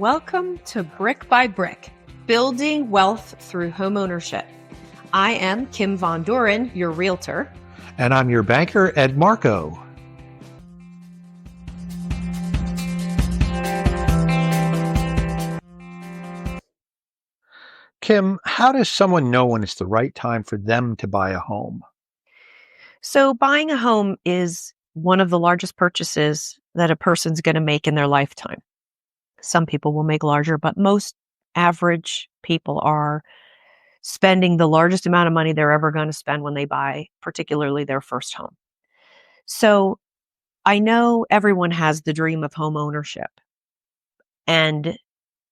Welcome to Brick by Brick, Building Wealth Through Homeownership. I am Kim von Dohren, your Realtor. And I'm your banker, Ed Marko. Kim, how does someone know when it's the right time for them to buy a home? So buying a home is one of the largest purchases that a person's going to make in their lifetime. Some people will make larger, but most average people are spending the largest amount of money they're ever going to spend when they buy, particularly their first home. So I know everyone has the dream of home ownership. And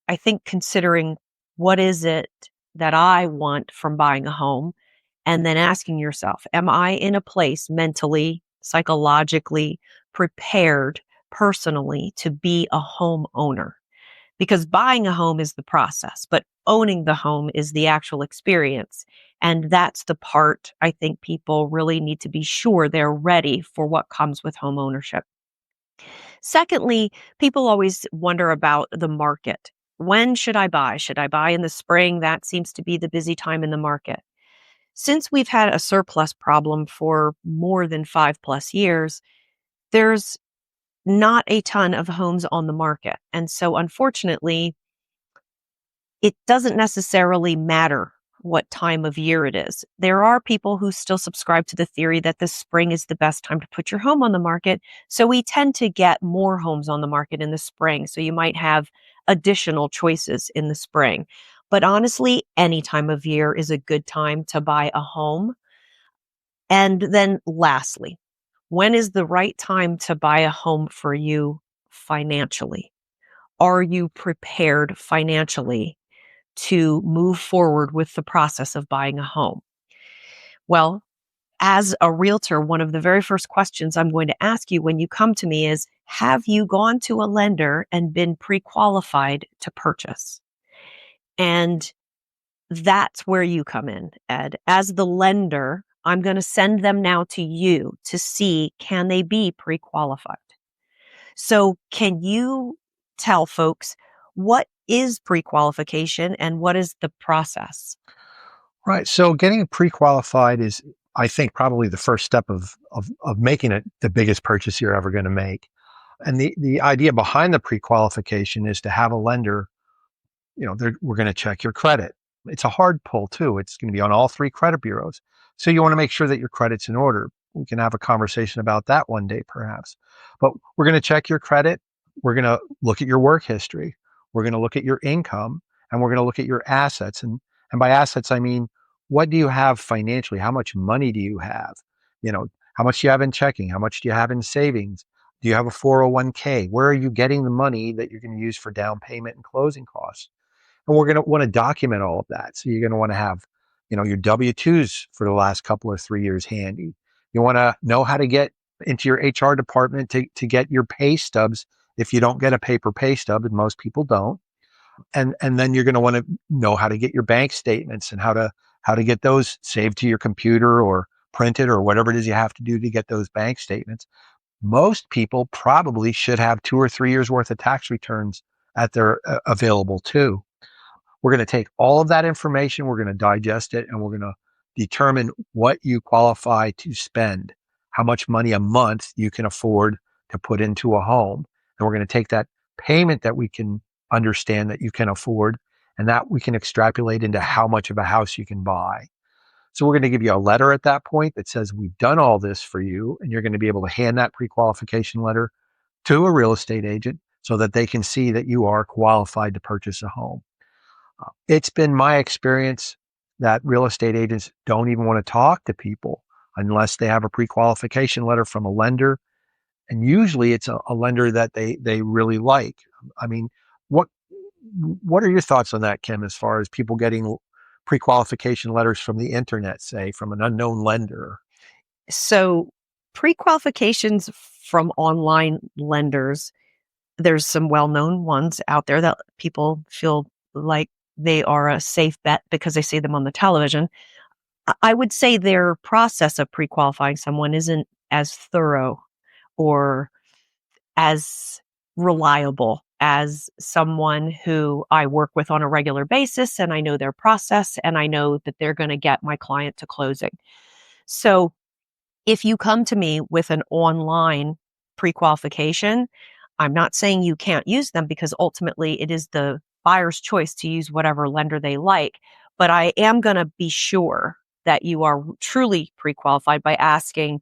I think considering what is it that I want from buying a home, and then asking yourself, am I in a place mentally, psychologically prepared personally to be a homeowner? Because buying a home is the process, but owning the home is the actual experience. And that's the part I think people really need to be sure they're ready for what comes with home ownership. Secondly, people always wonder about the market. When should I buy? Should I buy in the spring? That seems to be the busy time in the market. Since we've had a surplus problem for more than 5+ years, there's not a ton of homes on the market. And so unfortunately, it doesn't necessarily matter what time of year it is. There are people who still subscribe to the theory that the spring is the best time to put your home on the market. So we tend to get more homes on the market in the spring. So you might have additional choices in the spring. But honestly, any time of year is a good time to buy a home. And then lastly, when is the right time to buy a home for you financially? Are you prepared financially to move forward with the process of buying a home? Well, as a realtor, one of the very first questions I'm going to ask you when you come to me is, have you gone to a lender and been pre-qualified to purchase? And that's where you come in, Ed. As the lender, I'm going to send them now to you to see, can they be pre-qualified? So can you tell folks what is pre-qualification and what is the process? Right. So getting pre-qualified is, I think, probably the first step of making it the biggest purchase you're ever going to make. And the idea behind the pre-qualification is to have a lender, we're going to check your credit. It's a hard pull too. It's going to be on all 3 credit bureaus. So you want to make sure that your credit's in order. We can have a conversation about that one day, perhaps. But we're going to check your credit. We're going to look at your work history. We're going to look at your income, and we're going to look at your assets. And by assets, I mean, what do you have financially? How much money do you have? How much do you have in checking? How much do you have in savings? Do you have a 401k? Where are you getting the money that you're going to use for down payment and closing costs? And we're going to want to document all of that. So you're going to want to have, your W-2s for the last couple or 3 years handy. You want to know how to get into your HR department to get your pay stubs if you don't get a paper pay stub, and most people don't. And then you're going to want to know how to get your bank statements and how to get those saved to your computer or printed or whatever it is you have to do to get those bank statements. Most people probably should have 2 or 3 years worth of tax returns at their available too. We're going to take all of that information, we're going to digest it, and we're going to determine what you qualify to spend, how much money a month you can afford to put into a home. And we're going to take that payment that we can understand that you can afford, and that we can extrapolate into how much of a house you can buy. So we're going to give you a letter at that point that says we've done all this for you, and you're going to be able to hand that pre-qualification letter to a real estate agent so that they can see that you are qualified to purchase a home. It's been my experience that real estate agents don't even want to talk to people unless they have a pre-qualification letter from a lender. And usually it's a lender that they really like. I mean, what are your thoughts on that, Kim, as far as people getting pre-qualification letters from the internet, say, from an unknown lender? So pre-qualifications from online lenders, there's some well-known ones out there that people feel like they are a safe bet because they see them on the television. I would say their process of pre-qualifying someone isn't as thorough or as reliable as someone who I work with on a regular basis, and I know their process, and I know that they're going to get my client to closing. So if you come to me with an online pre-qualification, I'm not saying you can't use them, because ultimately it is the buyer's choice to use whatever lender they like. But I am going to be sure that you are truly pre-qualified by asking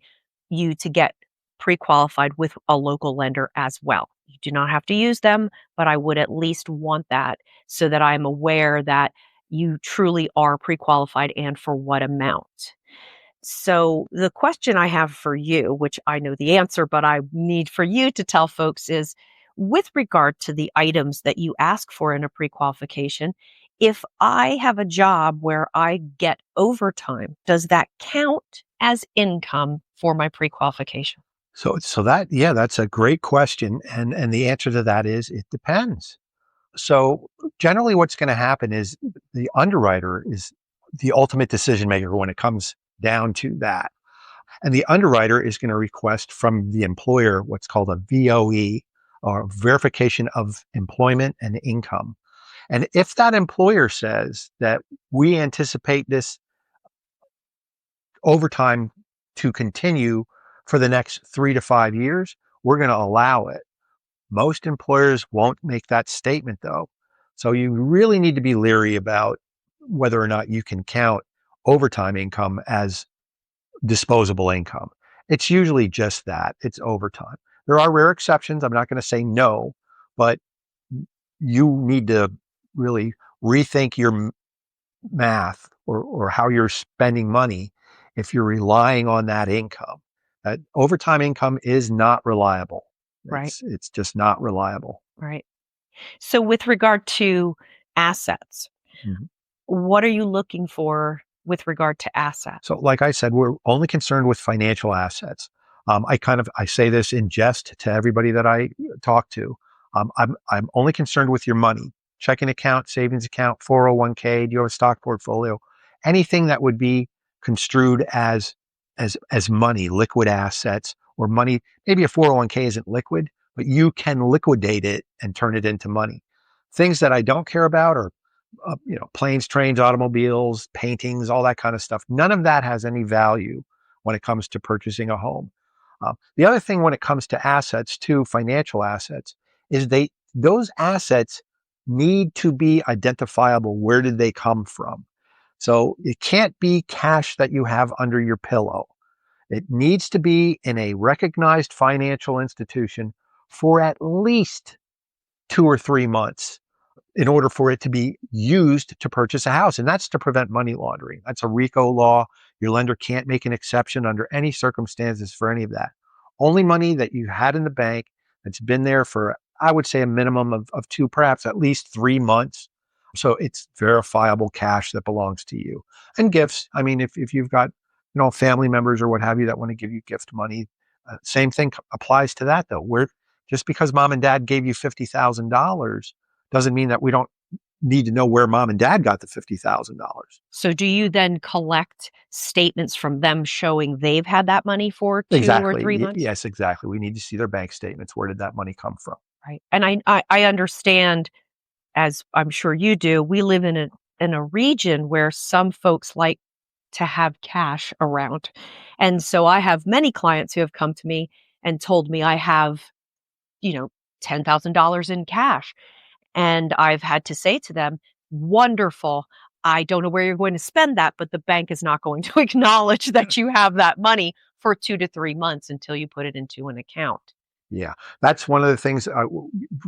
you to get pre-qualified with a local lender as well. You do not have to use them, but I would at least want that so that I'm aware that you truly are pre-qualified and for what amount. So the question I have for you, which I know the answer, but I need for you to tell folks, is with regard to the items that you ask for in a pre-qualification, if I have a job where I get overtime, does that count as income for my pre-qualification? So that's a great question. And the answer to that is it depends. So generally what's going to happen is the underwriter is the ultimate decision maker when it comes down to that. And the underwriter is going to request from the employer what's called a VOE, or verification of employment and income. And if that employer says that we anticipate this overtime to continue for the next 3 to 5 years, we're going to allow it. Most employers won't make that statement though. So you really need to be leery about whether or not you can count overtime income as disposable income. It's usually just that, it's overtime. There are rare exceptions. I'm not going to say no, but you need to really rethink your math, or how you're spending money if you're relying on that income. That overtime income is not reliable. Right. It's just not reliable. Right. So with regard to assets, Mhm. what are you looking for with regard to assets? So, like I said, we're only concerned with financial assets. I say this in jest to everybody that I talk to. I'm only concerned with your money: checking account, savings account, 401k. Do you have a stock portfolio? Anything that would be construed as money, liquid assets, or money. Maybe a 401k isn't liquid, but you can liquidate it and turn it into money. Things that I don't care about are planes, trains, automobiles, paintings, all that kind of stuff. None of that has any value when it comes to purchasing a home. The other thing when it comes to assets, too, financial assets, is those assets need to be identifiable. Where did they come from? So it can't be cash that you have under your pillow. It needs to be in a recognized financial institution for at least 2 or 3 months in order for it to be used to purchase a house. And that's to prevent money laundering. That's a RICO law. Your lender can't make an exception under any circumstances for any of that. Only money that you had in the bank that's been there for, I would say, a minimum of 2, perhaps at least 3 months. So it's verifiable cash that belongs to you. And gifts. I mean, if you've got, family members or what have you that want to give you gift money, same thing applies to that though. Just because mom and dad gave you $50,000 doesn't mean that we don't need to know where mom and dad got the $50,000. So do you then collect statements from them showing they've had that money for 2 or 3 months? Yes, exactly. We need to see their bank statements. Where did that money come from? Right. And I understand, as I'm sure you do, we live in a region where some folks like to have cash around. And so I have many clients who have come to me and told me I have, $10,000 in cash. And I've had to say to them, wonderful. I don't know where you're going to spend that, but the bank is not going to acknowledge that you have that money for 2 to 3 months until you put it into an account. Yeah, that's one of the things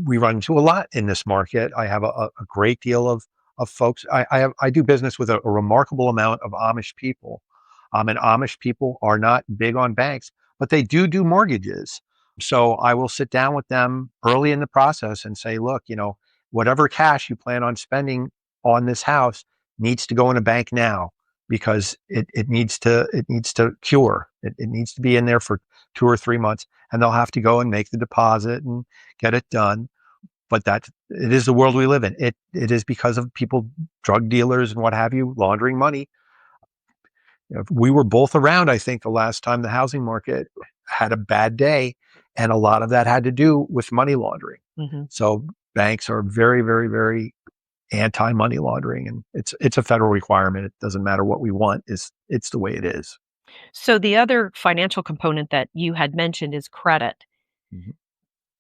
we run into a lot in this market. I have a great deal of folks. I do business with a remarkable amount of Amish people, and Amish people are not big on banks, but they do mortgages. So I will sit down with them early in the process and say, look, whatever cash you plan on spending on this house needs to go in a bank now, because it needs to cure. It needs to be in there for 2 or 3 months, and they'll have to go and make the deposit and get it done. But it is the world we live in. It is because of people, drug dealers and what have you, laundering money. We were both around, I think, the last time the housing market had a bad day, and a lot of that had to do with money laundering. Mm-hmm. So banks are very, very, very anti-money laundering, and it's a federal requirement. It doesn't matter what we want; it's the way it is. So the other financial component that you had mentioned is credit. Mhm.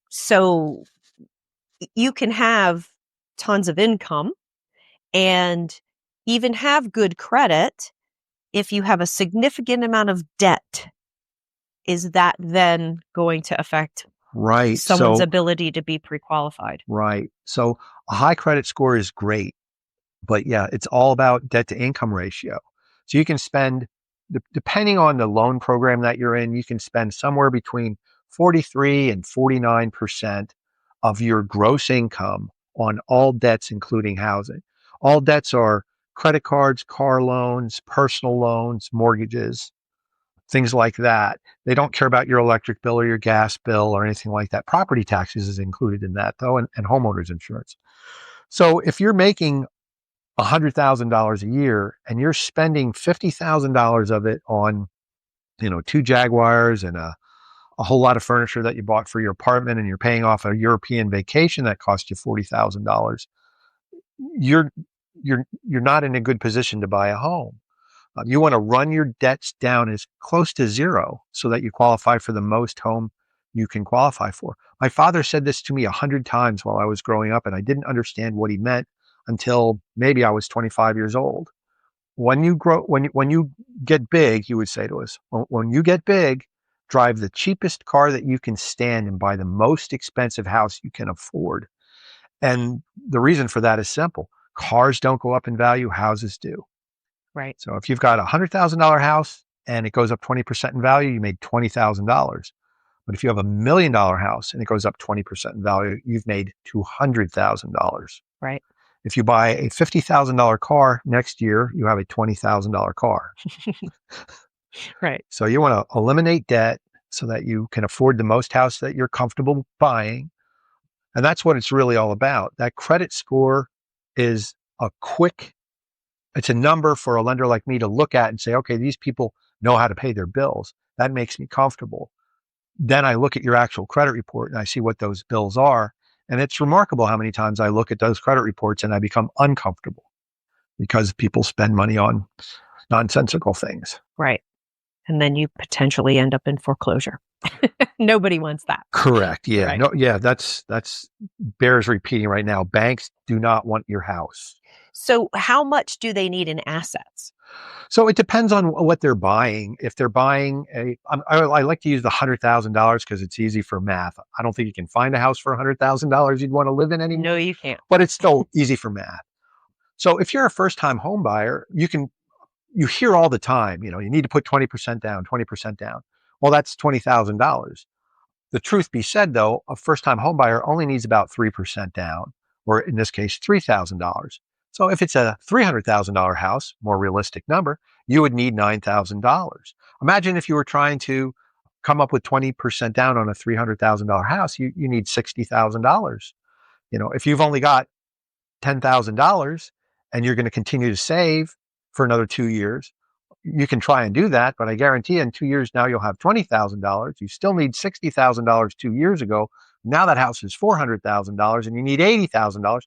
So you can have tons of income and even have good credit if you have a significant amount of debt. Is that then going to affect Right. someone's So ability to be pre-qualified? right. So a high credit score is great, but yeah, it's all about debt to income ratio. So you can spend, depending on the loan program that you're in, you can spend somewhere between 43 and 49% of your gross income on all debts, including housing. All debts are credit cards, car loans, personal loans, mortgages, things like that. They don't care about your electric bill or your gas bill or anything like that. Property taxes is included in that, though, and homeowners insurance. So if you're making $100,000 a year and you're spending $50,000 of it on, two Jaguars and a whole lot of furniture that you bought for your apartment, and you're paying off a European vacation that cost you $40,000, you're you're not in a good position to buy a home. You want to run your debts down as close to zero so that you qualify for the most home you can qualify for. My father said this to me 100 times while I was growing up, and I didn't understand what he meant until maybe I was 25 years old. When you grow, when you get big, he would say to us, when you get big, drive the cheapest car that you can stand and buy the most expensive house you can afford. And the reason for that is simple. Cars don't go up in value, houses do. Right. So if you've got a $100,000 house and it goes up 20% in value, you made $20,000. But if you have $1 million house and it goes up 20% in value, you've made $200,000. Right. If you buy a $50,000 car next year, you have a $20,000 car. Right. So you want to eliminate debt so that you can afford the most house that you're comfortable buying. And that's what it's really all about. That credit score is it's a number for a lender like me to look at and say, okay, these people know how to pay their bills. That makes me comfortable. Then I look at your actual credit report and I see what those bills are. And it's remarkable how many times I look at those credit reports and I become uncomfortable because people spend money on nonsensical things. Right. And then you potentially end up in foreclosure. Nobody wants that. Correct. Yeah. Right. No, yeah, that's bears repeating right now. Banks do not want your house. So how much do they need in assets? So it depends on what they're buying. If they're buying I like to use the $100,000 because it's easy for math. I don't think you can find a house for $100,000 you'd want to live in anymore, No, you can't. but it's still easy for math. So if you're a first-time home buyer, you hear all the time, you need to put 20% down, 20% down. Well, that's $20,000. The truth be said, though, a first-time home buyer only needs about 3% down, or in this case, $3,000. So if it's a $300,000 house, more realistic number, you would need $9,000. Imagine if you were trying to come up with 20% down on a $300,000 house, you need $60,000. If you've only got $10,000 and you're going to continue to save for another 2 years, you can try and do that, but I guarantee you in 2 years now you'll have $20,000. You still need $60,000 2 years ago. Now that house is $400,000 and you need $80,000.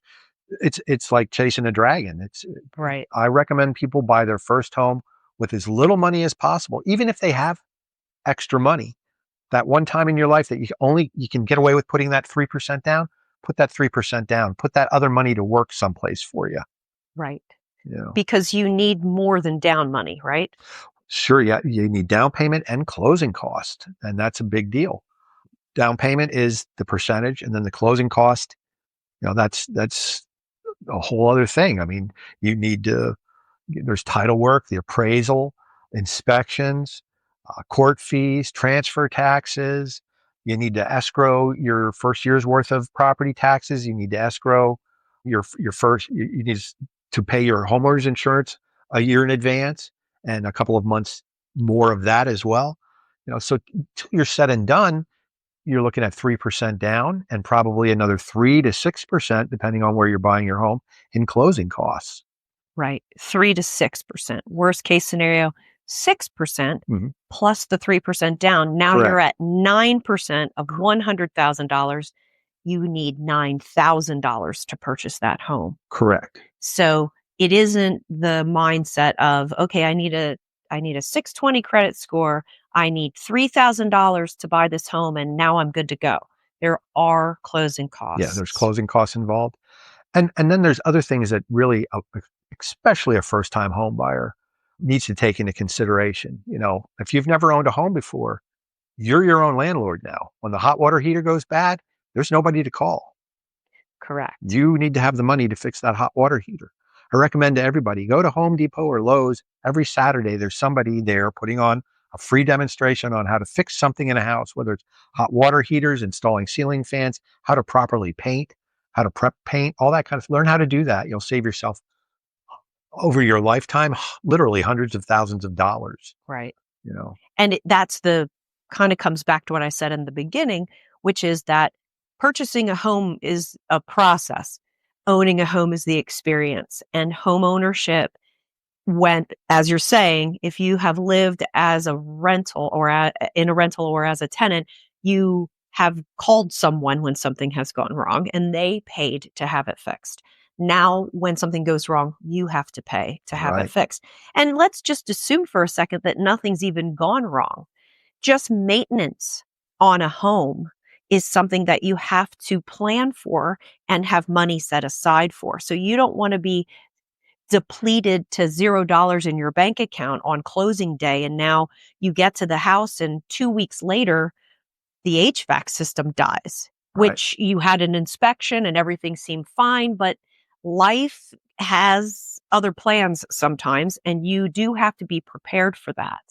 It's like chasing a dragon. Right. I recommend people buy their first home with as little money as possible, even if they have extra money. That one time in your life that you can get away with putting that 3% down, put that 3% down, put that other money to work someplace for you. Right. Yeah. Because you need more than down money, right? Sure, yeah, you need down payment and closing cost, and that's a big deal. Down payment is the percentage, and then the closing cost, that's a whole other thing. I mean, you need to there's title work, the appraisal, inspections, court fees, transfer taxes. You need to escrow your first year's worth of property taxes. You need to escrow your first. You need to pay your homeowner's insurance a year in advance and a couple of months more of that as well. So till you're said and done, you're looking at 3% down and probably another 3 to 6%, depending on where you're buying your home, in closing costs. Right. 3 to 6%. Worst case scenario, 6% Mm-hmm. plus the 3% down. Now Correct. you're at 9% of $100,000. you need $9,000 to purchase that home. Correct. So it isn't the mindset of, okay, I need a 620 credit score. I need $3,000 to buy this home and now I'm good to go. There are closing costs. Yeah, there's closing costs involved. And then there's other things that really, especially a first-time home buyer, needs to take into consideration. If you've never owned a home before, you're your own landlord now. When the hot water heater goes bad, there's nobody to call. Correct. You need to have the money to fix that hot water heater. I recommend to everybody, go to Home Depot or Lowe's every Saturday. There's somebody there putting on a free demonstration on how to fix something in a house, whether it's hot water heaters, installing ceiling fans, how to properly paint, how to prep paint, all that kind of stuff. Learn how to do that. You'll save yourself over your lifetime, literally hundreds of thousands of dollars. Right. And that's the kind of comes back to what I said in the beginning, which is that purchasing a home is a process. Owning a home is the experience. And home ownership, when, as you're saying, if you have lived as a rental or in a rental or as a tenant, you have called someone when something has gone wrong and they paid to have it fixed. Now, when something goes wrong, you have to pay to have it fixed. And let's just assume for a second that nothing's even gone wrong. Just maintenance on a home is something that you have to plan for and have money set aside for. So you don't want to be depleted to $0 in your bank account on closing day. And now you get to the house and 2 weeks later, the HVAC system dies, which you had an inspection and everything seemed fine, but life has other plans sometimes, and you do have to be prepared for that.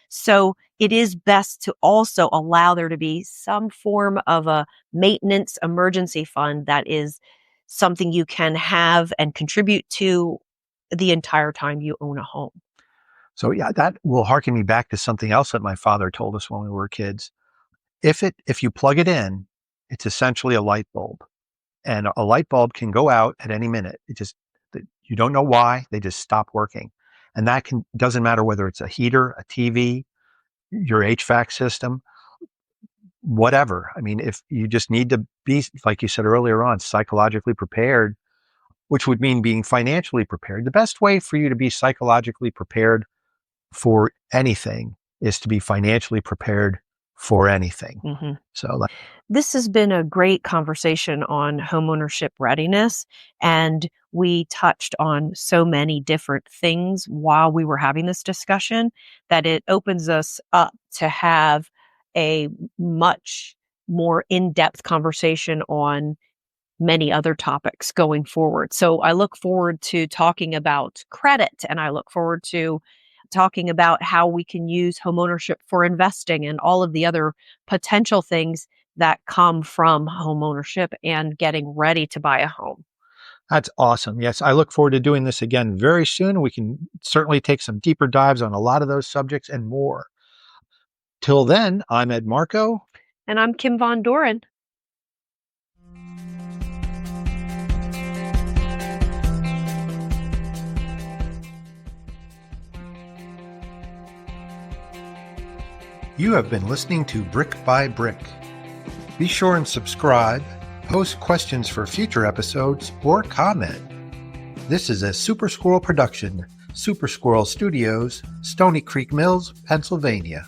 So it is best to also allow there to be some form of a maintenance emergency fund that is something you can have and contribute to the entire time you own a home. So yeah, that will harken me back to something else that my father told us when we were kids. If you plug it in, it's essentially a light bulb. And a light bulb can go out at any minute. You don't know why, they just stop working. And that doesn't matter whether it's a heater, a TV, your HVAC system, whatever. I mean, if you just need to be, like you said earlier on, psychologically prepared, which would mean being financially prepared. The best way for you to be psychologically prepared for anything is to be financially prepared for anything. Mm-hmm. So this has been a great conversation on homeownership readiness, and we touched on so many different things while we were having this discussion that it opens us up to have a much more in-depth conversation on many other topics going forward. So I look forward to talking about credit, and I look forward to talking about how we can use homeownership for investing and all of the other potential things that come from homeownership and getting ready to buy a home. That's awesome. Yes, I look forward to doing this again very soon. We can certainly take some deeper dives on a lot of those subjects and more. Till then, I'm Ed Marko. And I'm Kim Von Dohren. You have been listening to Brick by Brick. Be sure and subscribe, post questions for future episodes, or comment. This is a Super Squirrel production, Super Squirrel Studios, Stony Creek Mills, Pennsylvania.